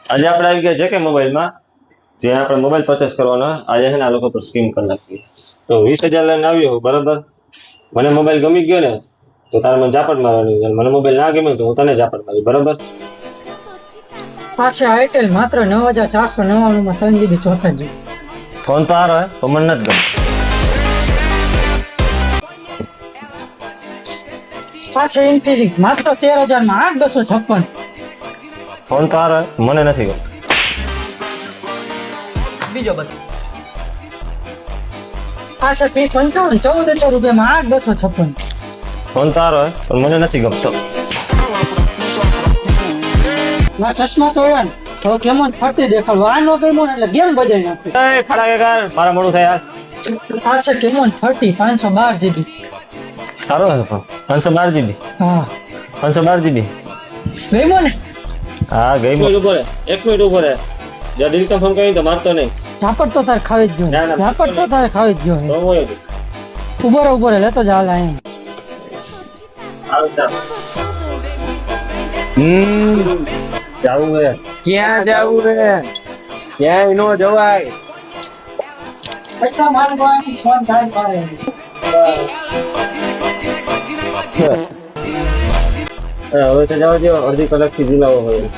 આજે આપણે આવી ગયા છે કે મોબાઈલમાં જે આપણે મોબાઈલ પરચેસ કરવાનો આજે છે ને આ લોકો પર સ્કીમ કરી નાખી તો 20,000 લઈને આવ્યો બરાબર મને મોબાઈલ ગમી ગયો ને તો તારે મને ઝાપટ મારવાની છે મને મોબાઈલ ના ગમે તો હું તને ઝાપટ મારી બરાબર પાછા આઈટેલ માત્ર 9,499 માં 3 GB 64 GB ફોન તો હારો હે તો મને નથી ગમતો પાછા ઇન્ફિનિક્સ માત્ર 13,000 માં 8,256 ફોન તો હારો હે મને નથી ગમતો બીજો બધો પાછા P55 14,000 રૂપિયામાં 8,256 ફોન તો હારો હે પણ મને નથી ગમતો મારા ચશ્મા તોડ્યા ને તો કેમન ફરતી દેખાડવા આ નો ગમ્યો એટલે ગેમ બજાવી નાખી એ ખડા કે કર મારા મોડું થાય યાર પાછા કેમન 30 512 GB સારો હે ફોન 512 GB હા 512 GB ગમ્યો ને હા ગઈ ઉભો રે 1 મિનિટ ઉભો રે જો દિલ કા ફોન કરી તો મારતો નહીં ઝાપટ તો તાર ખાવી જ ના, જોઈએ ના. ઝાપટ તો તારે ખાવી જ તો જોઈએ હોય જ ઉભો રે લેતો જા હાલ અહીં આવતા જાવું હે ક્યાં જાવું રે ક્યાંય નો જવાય પૈસા મારે કોઈ ફોન થાય પાડે હવે તો જવા દો અડધી કલાકથી ઝીલાવો હોય